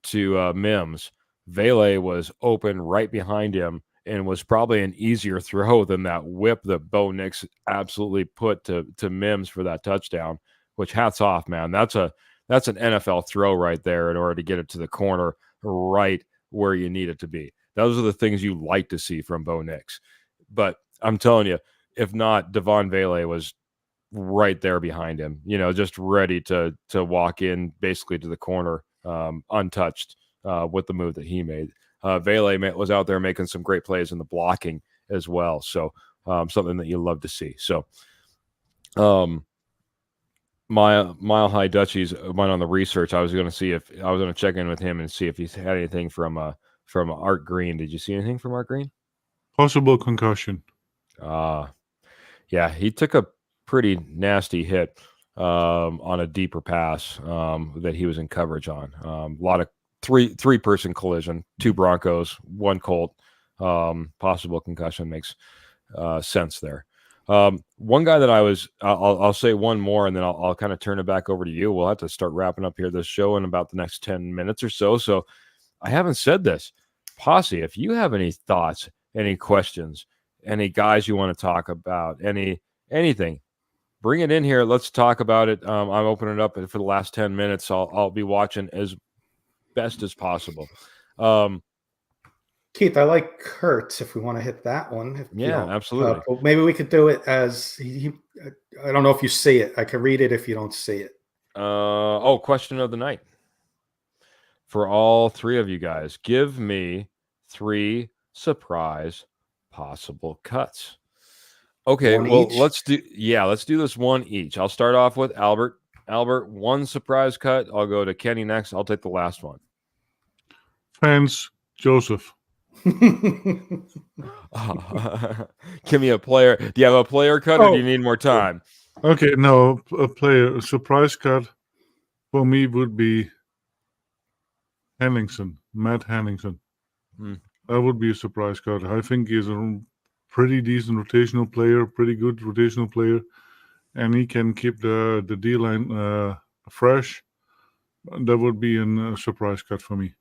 to Mims, Vele was open right behind him and was probably an easier throw than that whip that Bo Nix absolutely put to Mims for that touchdown, which hats off, man. That's an NFL throw right there in order to get it to the corner right where you need it to be. Those are the things you like to see from Bo Nix. But I'm telling you, if not, Devon Vele was right there behind him, just ready to walk in basically to the corner untouched with the move that he made. Vele was out there making some great plays in the blocking as well. So something that you love to see. So Mile High Dutchies went on the research. I was going to check in with him and see if he's had anything from Art Green. Did you see anything from Art Green? Possible concussion. Yeah, he took a pretty nasty hit on a deeper pass that he was in coverage on. A lot of three-person collision, 2 Broncos, 1 Colt. Possible concussion makes sense there. One guy that I'll say one more, and then I'll kind of turn it back over to you. We'll have to start wrapping up here this show in about the next 10 minutes or so. So I haven't said this. Posse, if you have any thoughts, any questions, any guys you want to talk about, anything, bring it in here. Let's talk about it. I'm opening it up for the last 10 minutes. I'll be watching as best as possible. Keith, I like Kurtz if we want to hit that one. Absolutely. Maybe we could do it as I don't know if you see it. I can read it if you don't see it. Question of the night. For all 3 of you guys, give me 3 surprise possible cuts. Okay, let's do this one each. I'll start off with Albert. Albert, 1 surprise cut. I'll go to Kenny next. I'll take the last one. Fans, Joseph. Give me a player. Do you have a player cut, or do you need more time? Okay, no, a surprise cut for me would be Matt Henningsen. That would be a surprise cut. I think he's a pretty decent rotational player, pretty good rotational player, and he can keep the D-line fresh. That would be a surprise cut for me.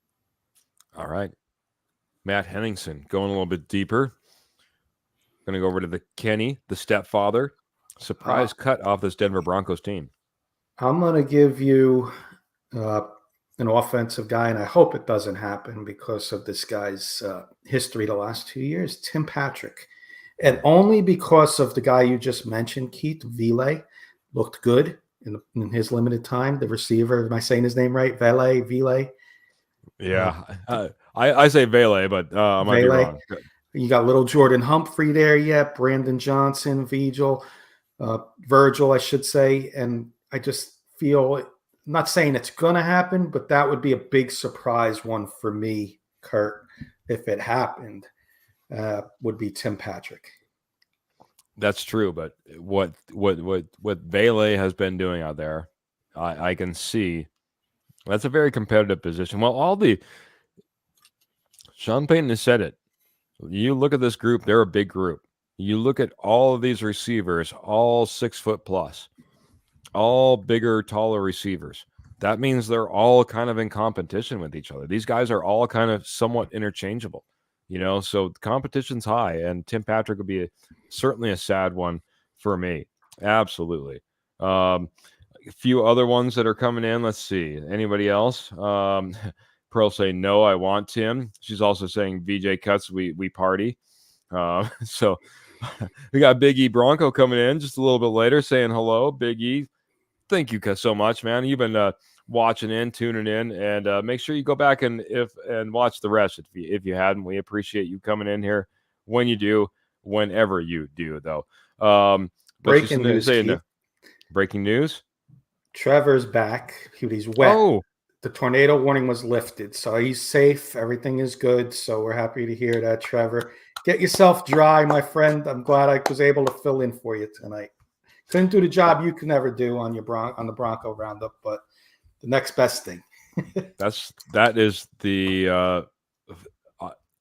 All right. Matt Henningsen, going a little bit deeper. Going to go over to the Kenny, the stepfather. Surprise cut off this Denver Broncos team. I'm going to give you an offensive guy, and I hope it doesn't happen because of this guy's history the last 2 years, Tim Patrick. And only because of the guy you just mentioned, Keith, Ville, looked good in his limited time. The receiver, am I saying his name right? Ville? Yeah. I say Vele, but I might be wrong. You got little Jordan Humphrey there yet, Brandon Johnson, Virgil, I should say. And I just feel, I'm not saying it's going to happen, but that would be a big surprise one for me, Kurt, if it happened, would be Tim Patrick. That's true, but what Vele has been doing out there, I can see that's a very competitive position. Well, Sean Payton has said it. You look at this group, they're a big group. You look at all of these receivers, all 6 foot plus, all bigger, taller receivers. That means they're all kind of in competition with each other. These guys are all kind of somewhat interchangeable, so the competition's high, and Tim Patrick would be certainly a sad one for me. Absolutely. A few other ones that are coming in. Let's see. Anybody else? Pearl saying, no, I want Tim. She's also saying VJ cuts, we party. So we got Big E Bronco coming in just a little bit later saying hello. Big E, thank you so much, man. You've been watching in, tuning in, and make sure you go back and watch the rest if you hadn't. We appreciate you coming in here when you do, whenever you do, though. Breaking news. Breaking news. Trevor's back. He's wet. Oh. The tornado warning was lifted, so he's safe. Everything is good. So we're happy to hear that, Trevor. Get yourself dry, my friend. I'm glad I was able to fill in for you tonight. Couldn't do the job you could never do on the Bronco Roundup, but the next best thing. that is the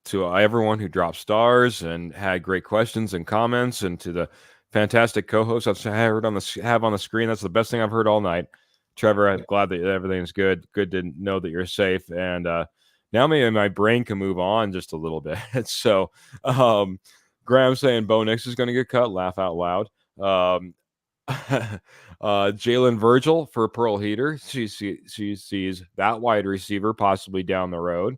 to everyone who dropped stars and had great questions and comments, and to the fantastic co-hosts I've heard on the screen. That's the best thing I've heard all night. Trevor, I'm glad that everything's good. Good to know that you're safe. And now maybe my brain can move on just a little bit. So Graham saying Bo Nix is going to get cut. Laugh out loud. Jalen Virgil for Pearl Heater. She sees that wide receiver possibly down the road.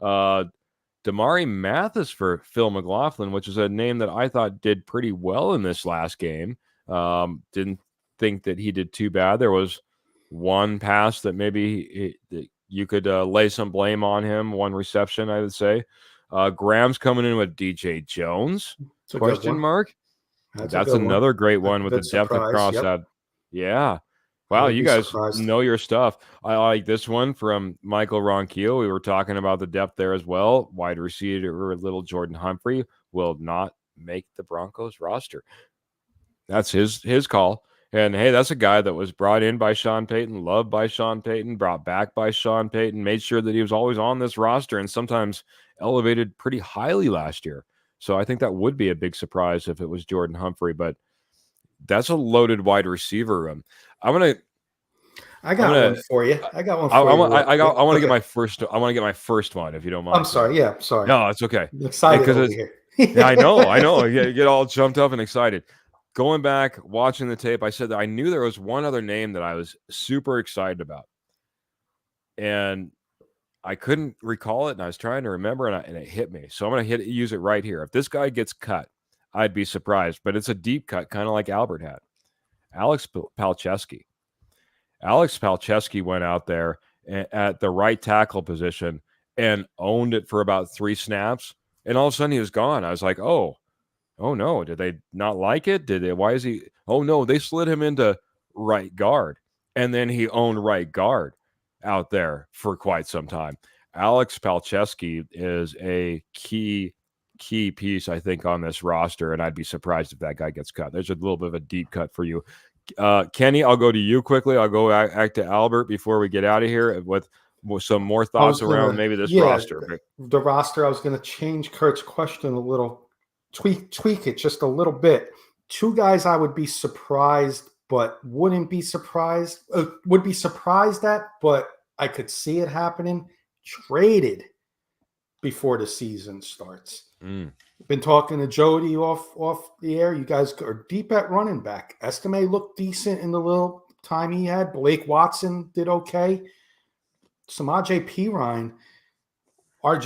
Damari Mathis for Phil McLaughlin, which is a name that I thought did pretty well in this last game. Didn't think that he did too bad. There was one pass that maybe you could lay some blame on him. One reception, I would say. Graham's coming in with DJ Jones? Question mark. That's another great one with the depth across that. Yeah. Wow, would you be guys surprised. know your stuff. I like this one from Michael Ronquillo. We were talking about the depth there as well. Wide receiver little Jordan Humphrey will not make the Broncos roster. That's his call. And hey, that's a guy that was brought in by Sean Payton, loved by Sean Payton, brought back by Sean Payton, made sure that he was always on this roster and sometimes elevated pretty highly last year. So I think that would be a big surprise if it was Jordan Humphrey, but that's a loaded wide receiver room. I I'm got gonna one for you. I got one I for you. want I real quick. want to get Okay. my first I want to get my first one if you don't mind. I'm sorry. Yeah, sorry. No, it's okay. I'm excited Because over it's here. yeah, I know. You get all jumped up and excited. Going back, watching the tape, I said that I knew there was one other name that I was super excited about. And I couldn't recall it, and I was trying to remember, and it hit me. So I'm going to use it right here. If this guy gets cut, I'd be surprised. But it's a deep cut, kind of like Albert had. Alex Palczewski. Alex Palczewski went out there at the right tackle position and owned it for about 3 snaps. And all of a sudden he was gone. I was like, oh no, did they not like it? Why is he? Oh no, they slid him into right guard. And then he owned right guard out there for quite some time. Alex Palczewski is a key piece, I think, on this roster. And I'd be surprised if that guy gets cut. There's a little bit of a deep cut for you. Kenny, I'll go to you quickly. I'll go back to Albert before we get out of here with some more thoughts around maybe this roster. The roster, I was going to change Kurt's question a little, tweak it just a little bit. 2 guys I would be surprised, but would be surprised at, but I could see it happening. Traded before the season starts. Been talking to Jody off the air. You guys are deep at running back. Estime looked decent in the little time he had. Blake Watson did okay. Samaje Perine, my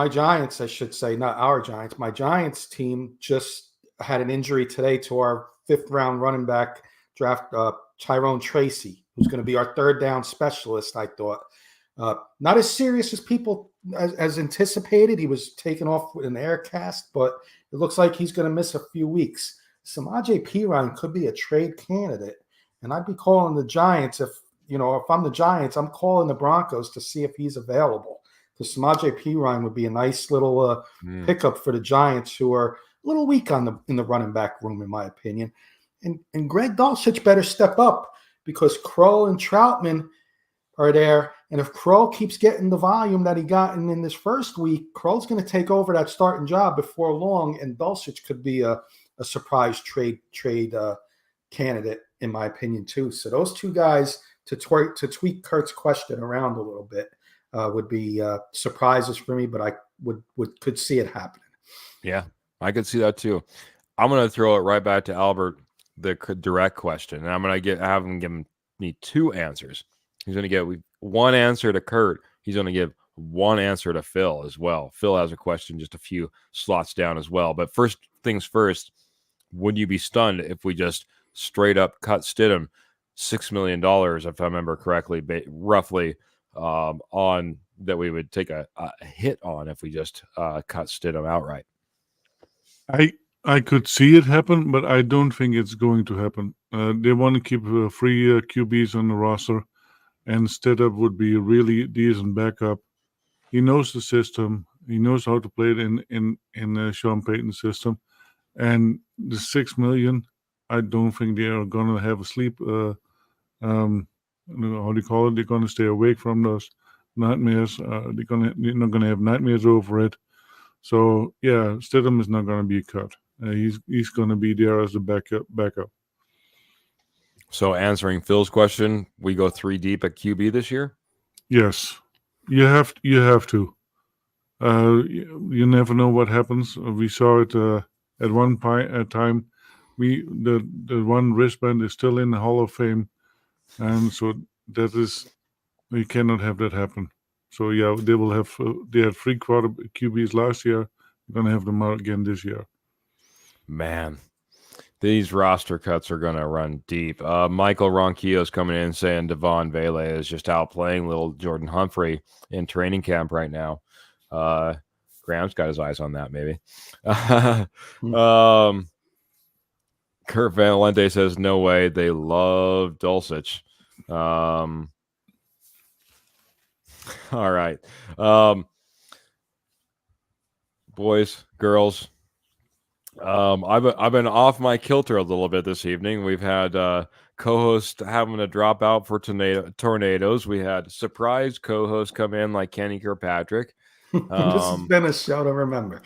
Giants, I should say, not our Giants. My Giants team just had an injury today to our 5th round running back draft, Tyrone Tracy, who's going to be our 3rd down specialist, I thought. Not as serious as people as anticipated. He was taken off with an air cast, but it looks like he's going to miss a few weeks. Samaje Perine could be a trade candidate, and I'd be calling the Giants if I'm the Giants, I'm calling the Broncos to see if he's available. Because Samaje Perine would be a nice little pickup for the Giants, who are a little weak in the running back room, in my opinion. And Greg Dulcich better step up, because Kroll and Troutman are there. And if Kroll keeps getting the volume that he got in this first week, Kroll's going to take over that starting job before long, and Dulcich could be a surprise trade candidate, in my opinion, too. So those 2 guys, to tweak Kurt's question around a little bit, would be surprises for me, but I could see it happening. Yeah, I could see that too. I'm going to throw it right back to Albert, the direct question, and I'm going to have him give me 2 answers. He's going to give 1 answer to Kurt. He's going to give 1 answer to Phil as well. Phil has a question just a few slots down as well. But first things first, would you be stunned if we just straight up cut Stidham $6 million, if I remember correctly, roughly, on that we would take a hit on if we just cut Stidham outright? I could see it happen, but I don't think it's going to happen. They want to keep 3 QBs on the roster, and Stidham would be a really decent backup. He knows the system. He knows how to play it in Sean Payton's system. And the $6 million, I don't think they are going to have a sleep. How do you call it? They're going to stay awake from those nightmares. They're not going to have nightmares over it. So yeah, Stidham is not going to be cut. He's going to be there as a backup. So answering Phil's question, we go 3 deep at QB this year? Yes, you have to. You never know what happens. We saw it at one time. The one wristband is still in the Hall of Fame, and so we cannot have that happen. So yeah, they will have. They had 3 quarter QBs last year. We're gonna have them out again this year. Man, these roster cuts are going to run deep. Michael Ronquillo is coming in saying Devon Vele is just outplaying little Jordan Humphrey in training camp right now. Graham's got his eyes on that, maybe. Kurt Valente says, no way. They love Dulcich. All right. Boys, girls, I've been off my kilter a little bit this evening. We've had co-hosts having to drop out for tornadoes. We had surprise co-hosts come in like Kenny Kirkpatrick. This has been a show to remember.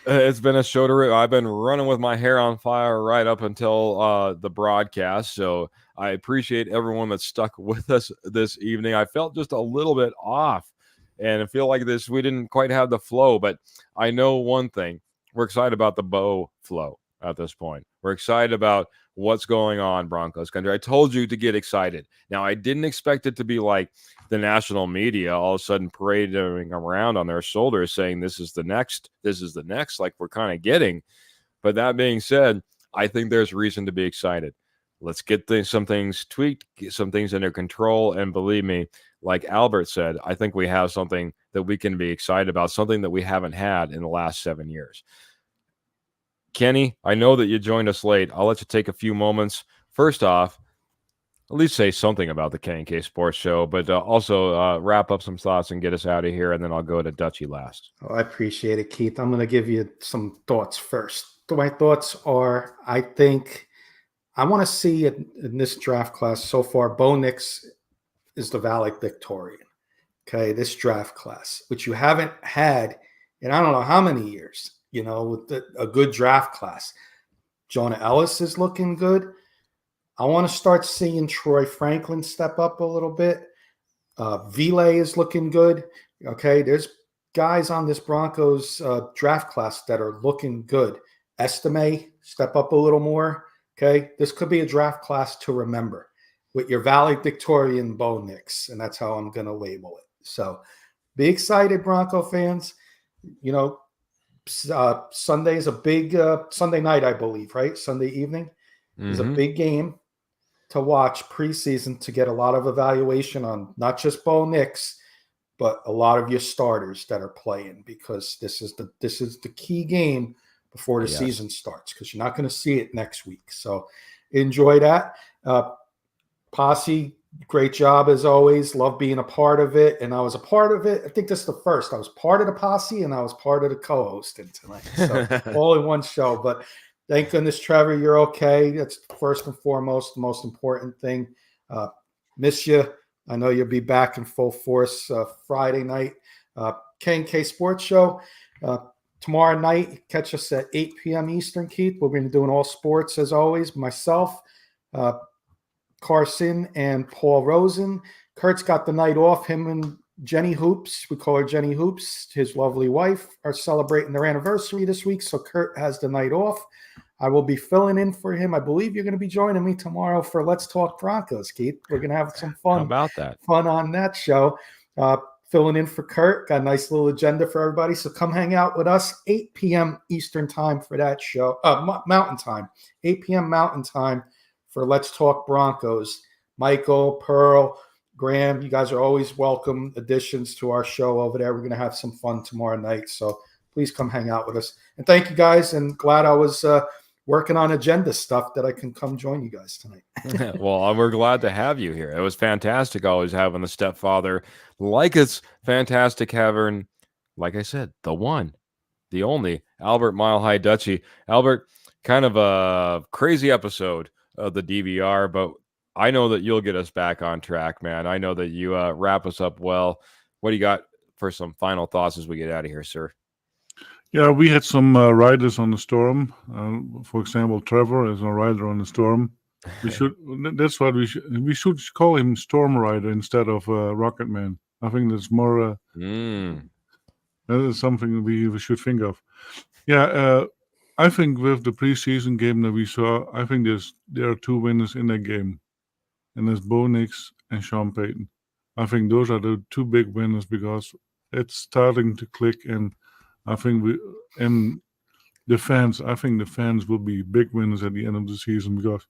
It's been a show to. I've been running with my hair on fire right up until the broadcast. So I appreciate everyone that stuck with us this evening. I felt just a little bit off, and I feel like we didn't quite have the flow. But I know one thing: we're excited about the bow flow at this point. We're excited about what's going on, Broncos country. I told you to get excited. Now, I didn't expect it to be like the national media all of a sudden parading around on their shoulders saying this is the next, like we're kind of getting. But that being said, I think there's reason to be excited. Let's get some things tweaked, get some things under control. And believe me, like Albert said, I think we have something that we can be excited about, something that we haven't had in the last 7 years. Kenny, I know that you joined us late. I'll let you take a few moments. First off, at least say something about the K&K Sports Show, but also wrap up some thoughts and get us out of here, and then I'll go to Dutchie last. Oh, I appreciate it, Keith. I'm going to give you some thoughts first. My thoughts are, I think I want to see in this draft class so far, Bo Nix is the valedictorian. Okay, this draft class, which you haven't had in I don't know how many years, with a good draft class. Jonah Ellis is looking good. I want to start seeing Troy Franklin step up a little bit. Vile is looking good. Okay, there's guys on this Broncos draft class that are looking good. Estime, step up a little more. Okay, this could be a draft class to remember with your valedictorian Bo Nix, and that's how I'm going to label it. So be excited, Bronco fans. Sunday is a big Sunday night, I believe, right? Sunday evening is a big game to watch preseason to get a lot of evaluation on not just Bo Nix, but a lot of your starters that are playing, because this is the key game before the season starts, because you're not going to see it next week. So enjoy that. Posse, great job as always. Love being a part of it. And I was a part of it. I think this is the first. I was part of the Posse and I was part of the co-hosting tonight. So all in one show. But thank goodness, Trevor, you're okay. That's first and foremost, the most important thing. Miss you. I know you'll be back in full force Friday night. K&K Sports Show. Tomorrow night, catch us at 8 p.m. Eastern, Keith. We're going to be doing all sports as always. Myself, Carson, and Paul Rosen. Kurt's got the night off. Him and Jenny Hoops, we call her Jenny Hoops, his lovely wife, are celebrating their anniversary this week. So Kurt has the night off. I will be filling in for him. I believe you're going to be joining me tomorrow for Let's Talk Broncos, Keith. We're going to have some fun. How about that? Fun on that show. Filling in for Kurt. Got a nice little agenda for everybody. So come hang out with us, 8 p.m. Eastern time for that show. Mountain time. 8 p.m. Mountain time for Let's Talk Broncos. Michael, Pearl, Graham, you guys are always welcome additions to our show over there. We're going to have some fun tomorrow night. So please come hang out with us. And thank you guys. And glad I was working on agenda stuff that I can come join you guys tonight. Well, we're glad to have you here. It was fantastic always having the stepfather. Like it's fantastic having, like I said, the one, the only, Albert Mile High Dutchie. Albert, kind of a crazy episode of the DVR, but I know that you'll get us back on track, man. I know that you wrap us up well. What do you got for some final thoughts as we get out of here, sir? Yeah, we had some riders on the Storm. For example, Trevor is a rider on the Storm. We should. That's what we should call him Storm Rider instead of Rocket Man. I think that's more. That is something we should think of. Yeah, I think with the preseason game that we saw, I think there are two winners in that game, and there's Bo Nix and Sean Payton. I think those are the two big winners because it's starting to click, and I think the fans will be big winners at the end of the season because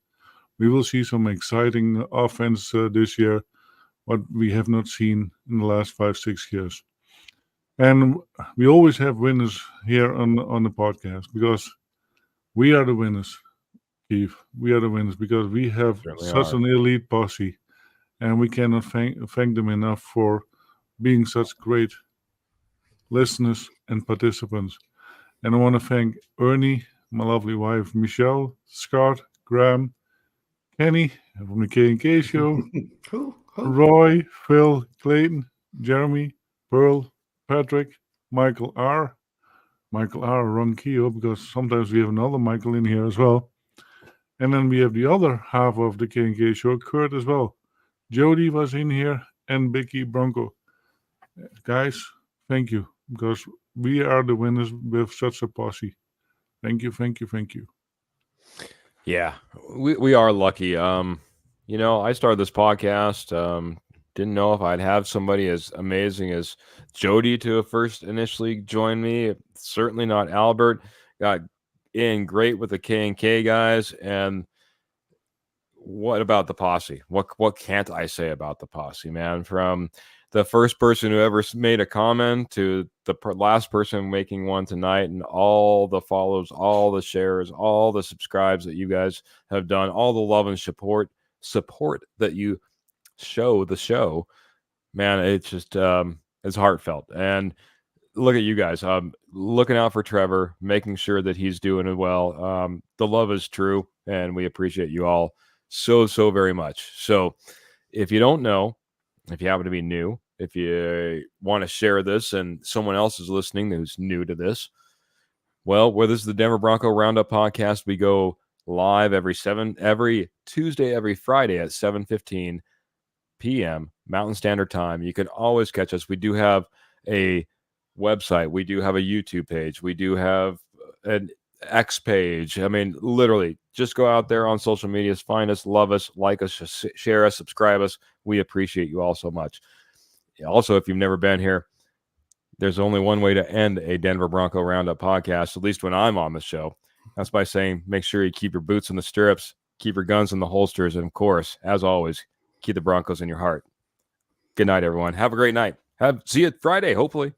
we will see some exciting offense this year, what we have not seen in the last 5-6 years. And we always have winners here on the podcast because we are the winners, Keith. We are the winners because we have such an elite posse. and we cannot thank them enough for being such great listeners and participants. And I want to thank Ernie, my lovely wife, Michelle, Scott, Graham, Kenny from the K&K show, Who? Roy, Phil, Clayton, Jeremy, Pearl, Patrick, Michael R., Ron Keogh, because sometimes we have another Michael in here as well. And then we have the other half of the K&K show, Kurt as well. Jody was in here, and Becky Bronco. Guys, thank you, because we are the winners with such a posse. Thank you, thank you, thank you. Yeah, we are lucky. I started this podcast. Didn't know if I'd have somebody as amazing as Jody to first initially join me. Certainly not Albert. Got in great with the K&K guys. And what about the posse? What can't I say about the posse, man? From the first person who ever made a comment to the last person making one tonight, and all the follows, all the shares, all the subscribes that you guys have done, all the love and support that you show the show, man, it's just it's heartfelt. And look at you guys, looking out for Trevor, making sure that he's doing well. The love is true, and we appreciate you all so very much. So if you don't know, if you happen to be new, if you want to share this and someone else is listening who's new to this, well, where this is the Denver Bronco Roundup podcast, we go live every Tuesday, every Friday at 7:15 p.m. Mountain Standard Time. You can always catch us. We do have a website. We do have a YouTube page. We do have an X page. I mean, literally, just go out there on social media, find us, love us, like us, share us, subscribe us. We appreciate you all so much. Also, if you've never been here, there's only one way to end a Denver Bronco Roundup podcast, at least when I'm on the show. That's by saying, make sure you keep your boots in the stirrups, keep your guns in the holsters, and of course, as always, keep the Broncos in your heart. Good night, everyone. Have a great night. See you Friday, hopefully.